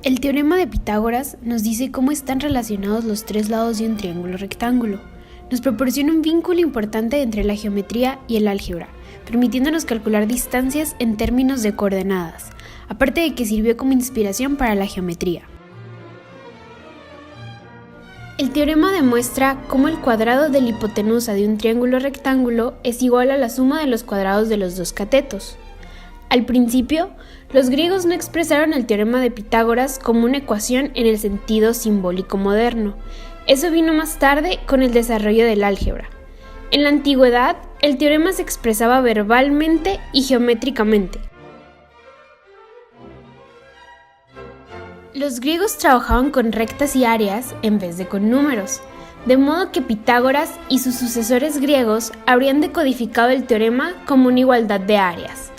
El teorema de Pitágoras nos dice cómo están relacionados los tres lados de un triángulo rectángulo. Nos proporciona un vínculo importante entre la geometría y el álgebra, permitiéndonos calcular distancias en términos de coordenadas, aparte de que sirvió como inspiración para la geometría. El teorema demuestra cómo el cuadrado de la hipotenusa de un triángulo rectángulo es igual a la suma de los cuadrados de los dos catetos. Al principio, los griegos no expresaron el teorema de Pitágoras como una ecuación en el sentido simbólico moderno. Eso vino más tarde con el desarrollo del álgebra. En la antigüedad, el teorema se expresaba verbalmente y geométricamente. Los griegos trabajaban con rectas y áreas en vez de con números, de modo que Pitágoras y sus sucesores griegos habrían decodificado el teorema como una igualdad de áreas.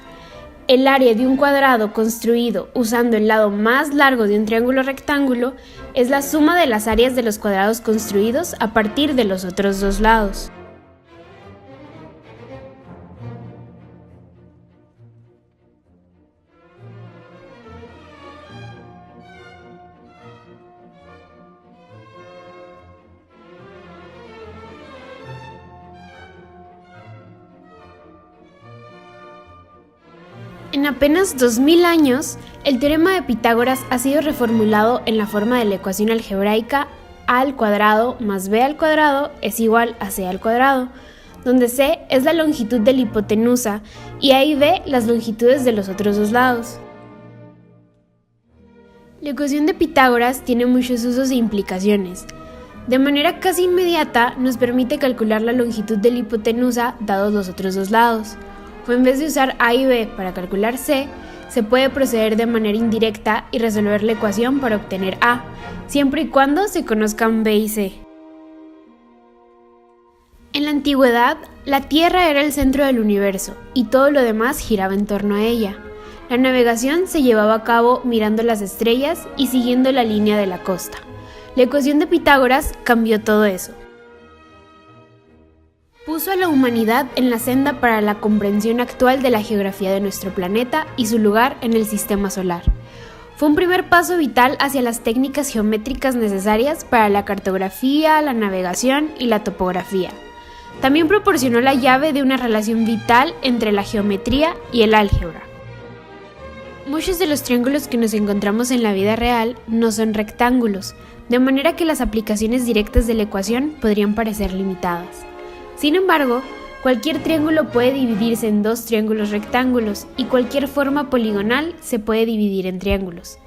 El área de un cuadrado construido usando el lado más largo de un triángulo rectángulo es la suma de las áreas de los cuadrados construidos a partir de los otros dos lados. En apenas 2000 años, el teorema de Pitágoras ha sido reformulado en la forma de la ecuación algebraica a al cuadrado más b al cuadrado es igual a c al cuadrado, donde c es la longitud de la hipotenusa y a y b las longitudes de los otros dos lados. La ecuación de Pitágoras tiene muchos usos e implicaciones. De manera casi inmediata nos permite calcular la longitud de la hipotenusa dados los otros dos lados. O en vez de usar a y b para calcular c, se puede proceder de manera indirecta y resolver la ecuación para obtener a, siempre y cuando se conozcan b y c. En la antigüedad, la Tierra era el centro del universo y todo lo demás giraba en torno a ella. La navegación se llevaba a cabo mirando las estrellas y siguiendo la línea de la costa. La ecuación de Pitágoras cambió todo eso. Puso a la humanidad en la senda para la comprensión actual de la geografía de nuestro planeta y su lugar en el sistema solar. Fue un primer paso vital hacia las técnicas geométricas necesarias para la cartografía, la navegación y la topografía. También proporcionó la llave de una relación vital entre la geometría y el álgebra. Muchos de los triángulos que nos encontramos en la vida real no son rectángulos, de manera que las aplicaciones directas de la ecuación podrían parecer limitadas. Sin embargo, cualquier triángulo puede dividirse en dos triángulos rectángulos y cualquier forma poligonal se puede dividir en triángulos.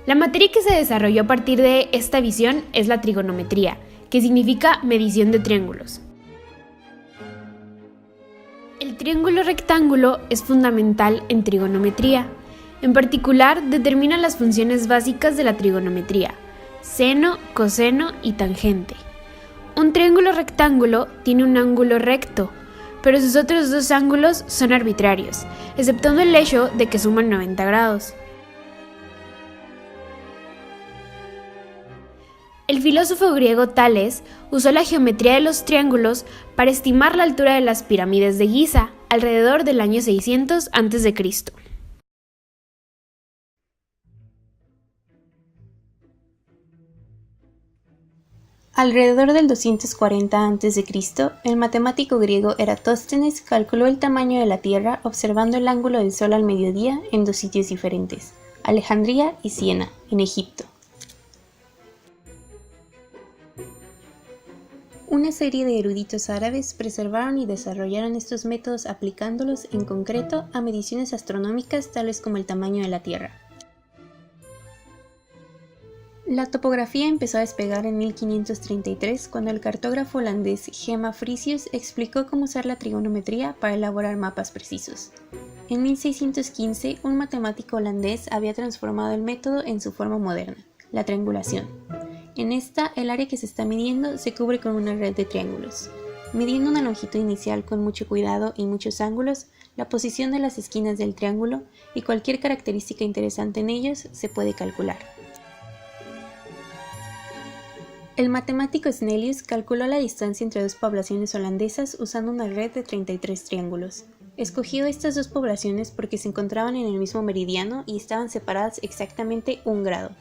La materia que se desarrolló a partir de esta visión es la trigonometría, que significa medición de triángulos. El triángulo rectángulo es fundamental en trigonometría. En particular, determina las funciones básicas de la trigonometría: seno, coseno y tangente. Un triángulo rectángulo tiene un ángulo recto, pero sus otros dos ángulos son arbitrarios, exceptuando el hecho de que suman 90 grados. El filósofo griego Tales usó la geometría de los triángulos para estimar la altura de las pirámides de Giza, alrededor del año 600 a.C. Alrededor del 240 a.C., el matemático griego Eratóstenes calculó el tamaño de la Tierra observando el ángulo del Sol al mediodía en dos sitios diferentes, Alejandría y Siena, en Egipto. Una serie de eruditos árabes preservaron y desarrollaron estos métodos aplicándolos en concreto a mediciones astronómicas tales como el tamaño de la Tierra. La topografía empezó a despegar en 1533 cuando el cartógrafo holandés Gemma Frisius explicó cómo usar la trigonometría para elaborar mapas precisos. En 1615, un matemático holandés había transformado el método en su forma moderna, la triangulación. En esta, el área que se está midiendo se cubre con una red de triángulos. Midiendo una longitud inicial con mucho cuidado y muchos ángulos, la posición de las esquinas del triángulo y cualquier característica interesante en ellos se puede calcular. El matemático Snellius calculó la distancia entre dos poblaciones holandesas usando una red de 33 triángulos. Escogió estas dos poblaciones porque se encontraban en el mismo meridiano y estaban separadas exactamente 1 grado.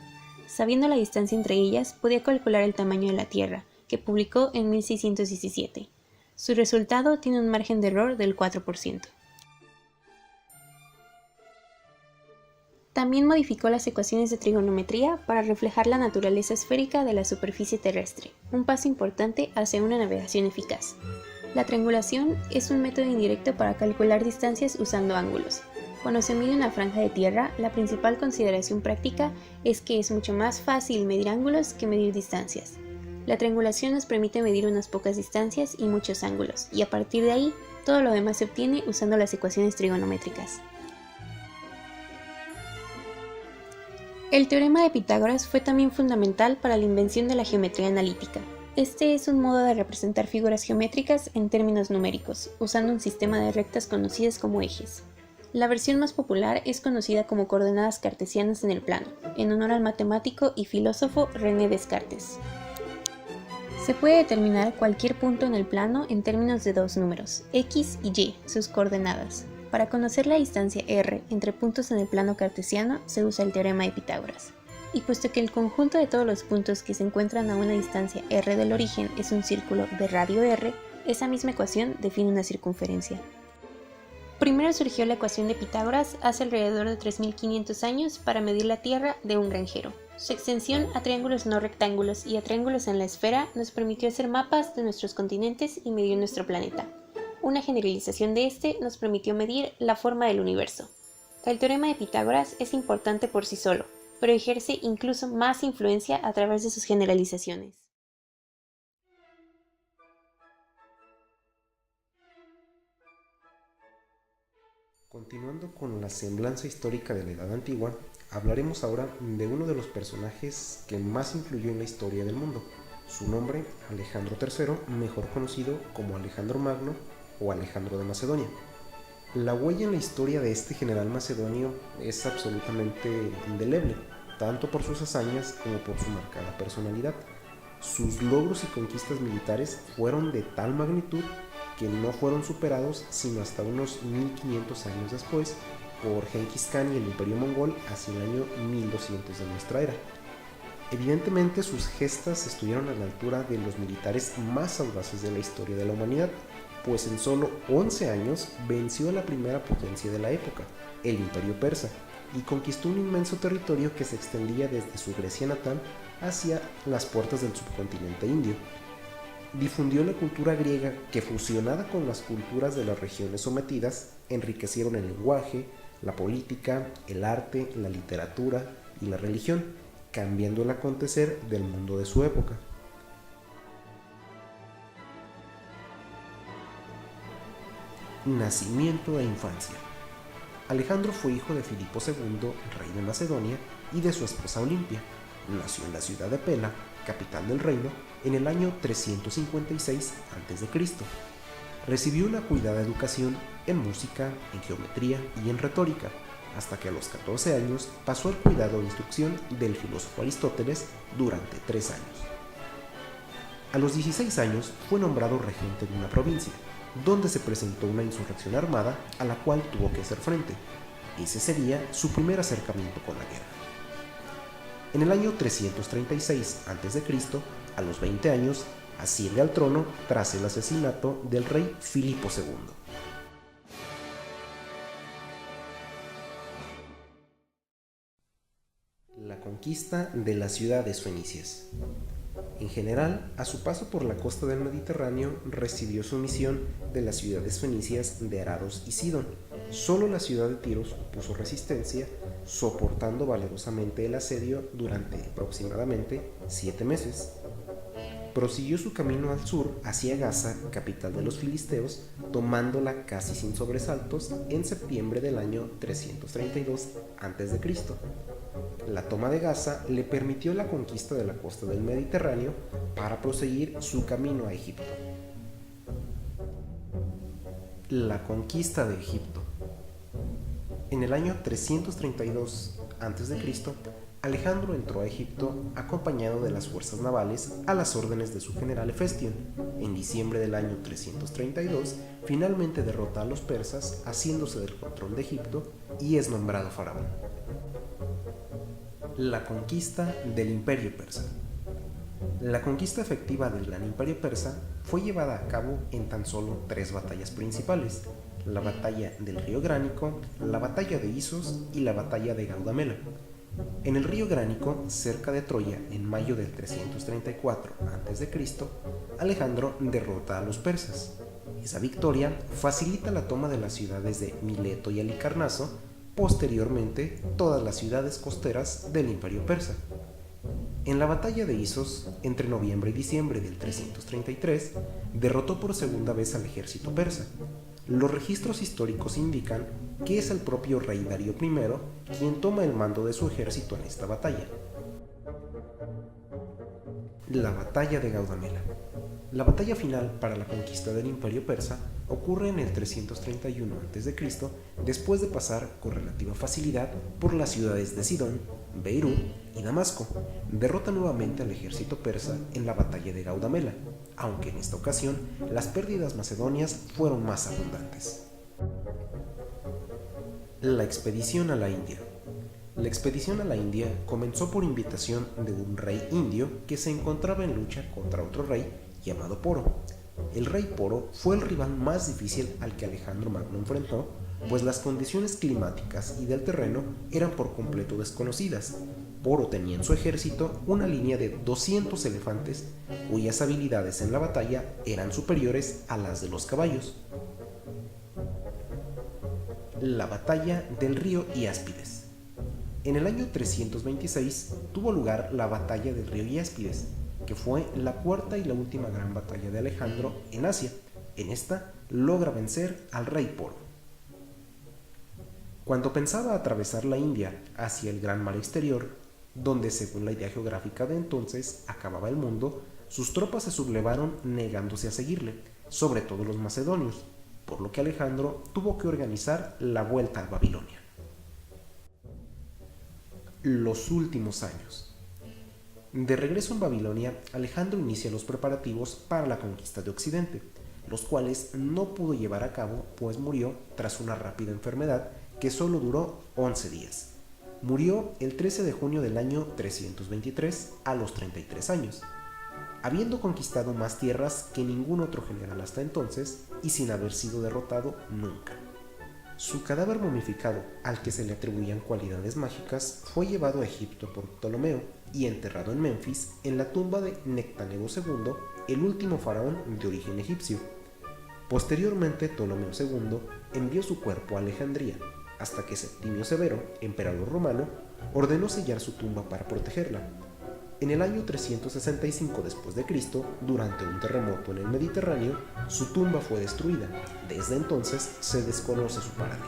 Sabiendo la distancia entre ellas, podía calcular el tamaño de la Tierra, que publicó en 1617. Su resultado tiene un margen de error del 4%. También modificó las ecuaciones de trigonometría para reflejar la naturaleza esférica de la superficie terrestre, un paso importante hacia una navegación eficaz. La triangulación es un método indirecto para calcular distancias usando ángulos. Cuando se mide una franja de tierra, la principal consideración práctica es que es mucho más fácil medir ángulos que medir distancias. La triangulación nos permite medir unas pocas distancias y muchos ángulos, y a partir de ahí, todo lo demás se obtiene usando las ecuaciones trigonométricas. El teorema de Pitágoras fue también fundamental para la invención de la geometría analítica. Este es un modo de representar figuras geométricas en términos numéricos, usando un sistema de rectas conocidas como ejes. La versión más popular es conocida como coordenadas cartesianas en el plano, en honor al matemático y filósofo René Descartes. Se puede determinar cualquier punto en el plano en términos de dos números, x y y, sus coordenadas. Para conocer la distancia r entre puntos en el plano cartesiano se usa el teorema de Pitágoras. Y puesto que el conjunto de todos los puntos que se encuentran a una distancia r del origen es un círculo de radio r, esa misma ecuación define una circunferencia. Primero surgió la ecuación de Pitágoras hace alrededor de 3500 años para medir la Tierra de un granjero. Su extensión a triángulos no rectángulos y a triángulos en la esfera nos permitió hacer mapas de nuestros continentes y medir nuestro planeta. Una generalización de este nos permitió medir la forma del universo. El teorema de Pitágoras es importante por sí solo, pero ejerce incluso más influencia a través de sus generalizaciones. Continuando con la semblanza histórica de la Edad Antigua, hablaremos ahora de uno de los personajes que más influyó en la historia del mundo. Su nombre, Alejandro III, mejor conocido como Alejandro Magno o Alejandro de Macedonia. La huella en la historia de este general macedonio es absolutamente indeleble, tanto por sus hazañas como por su marcada personalidad. Sus logros y conquistas militares fueron de tal magnitud que no fueron superados sino hasta unos 1500 años después por Genghis Khan y el Imperio Mongol hacia el año 1200 de nuestra era. Evidentemente sus gestas estuvieron a la altura de los militares más audaces de la historia de la humanidad, pues en solo 11 años venció a la primera potencia de la época, el Imperio Persa, y conquistó un inmenso territorio que se extendía desde su Grecia natal hacia las puertas del subcontinente indio. Difundió la cultura griega que, fusionada con las culturas de las regiones sometidas, enriquecieron el lenguaje, la política, el arte, la literatura y la religión, cambiando el acontecer del mundo de su época. Nacimiento e infancia. Alejandro fue hijo de Filipo II, rey de Macedonia, y de su esposa Olimpia. Nació en la ciudad de Pela, capital del reino, en el año 356 a.C. Recibió una cuidada educación en música, en geometría y en retórica, hasta que a los 14 años pasó al cuidado e instrucción del filósofo Aristóteles durante 3 años. A los 16 años fue nombrado regente de una provincia, donde se presentó una insurrección armada a la cual tuvo que hacer frente. Ese sería su primer acercamiento con la guerra. En el año 336 a.C., a los 20 años, asciende al trono tras el asesinato del rey Filipo II. La conquista de las ciudades fenicias. En general, a su paso por la costa del Mediterráneo, recibió su misión de las ciudades fenicias de Arados y Sidón. Solo la ciudad de Tiro opuso resistencia, soportando valerosamente el asedio durante aproximadamente 7 meses. Prosiguió su camino al sur hacia Gaza, capital de los filisteos, tomándola casi sin sobresaltos en septiembre del año 332 a.C. La toma de Gaza le permitió la conquista de la costa del Mediterráneo para proseguir su camino a Egipto. La conquista de Egipto. En el año 332 a.C., Alejandro entró a Egipto acompañado de las fuerzas navales a las órdenes de su general Hefestión. En diciembre del año 332, finalmente derrota a los persas, haciéndose del control de Egipto y es nombrado faraón. La conquista del Imperio Persa. La conquista efectiva del Gran Imperio Persa fue llevada a cabo en tan solo 3 batallas principales: la batalla del río Gránico, la batalla de Isos y la batalla de Gaugamela. En el río Gránico, cerca de Troya, en mayo del 334 a.C., Alejandro derrota a los persas. Esa victoria facilita la toma de las ciudades de Mileto y Halicarnaso, posteriormente todas las ciudades costeras del Imperio Persa. En la batalla de Isos, entre noviembre y diciembre del 333, derrotó por segunda vez al ejército persa. Los registros históricos indican que es el propio rey Darío I quien toma el mando de su ejército en esta batalla. La batalla de Gaugamela. La batalla final para la conquista del Imperio Persa ocurre en el 331 a.C., después de pasar con relativa facilidad por las ciudades de Sidón, Beirut y Damasco. Derrota nuevamente al ejército persa en la batalla de Gaugamela, aunque en esta ocasión las pérdidas macedonias fueron más abundantes. La expedición a la India. La expedición a la India comenzó por invitación de un rey indio que se encontraba en lucha contra otro rey llamado Poro. El rey Poro fue el rival más difícil al que Alejandro Magno enfrentó, pues las condiciones climáticas y del terreno eran por completo desconocidas. Poro tenía en su ejército una línea de 200 elefantes, cuyas habilidades en la batalla eran superiores a las de los caballos. La batalla del río Hiáspides. En el año 326 tuvo lugar la batalla del río Hiáspides, que fue la cuarta y la última gran batalla de Alejandro en Asia. En esta logra vencer al rey Poro. Cuando pensaba atravesar la India hacia el gran mar exterior, donde según la idea geográfica de entonces acababa el mundo, sus tropas se sublevaron negándose a seguirle, sobre todo los macedonios, por lo que Alejandro tuvo que organizar la vuelta a Babilonia. Los últimos años. De regreso en Babilonia, Alejandro inicia los preparativos para la conquista de Occidente, los cuales no pudo llevar a cabo pues murió tras una rápida enfermedad que solo duró 11 días. Murió el 13 de junio del año 323 a los 33 años, habiendo conquistado más tierras que ningún otro general hasta entonces y sin haber sido derrotado nunca. Su cadáver momificado, al que se le atribuían cualidades mágicas, fue llevado a Egipto por Ptolomeo y enterrado en Menfis en la tumba de Nectanebo II, el último faraón de origen egipcio. Posteriormente, Ptolomeo II envió su cuerpo a Alejandría, hasta que Septimio Severo, emperador romano, ordenó sellar su tumba para protegerla. En el año 365 d.C., durante un terremoto en el Mediterráneo, su tumba fue destruida. Desde entonces se desconoce su paradero.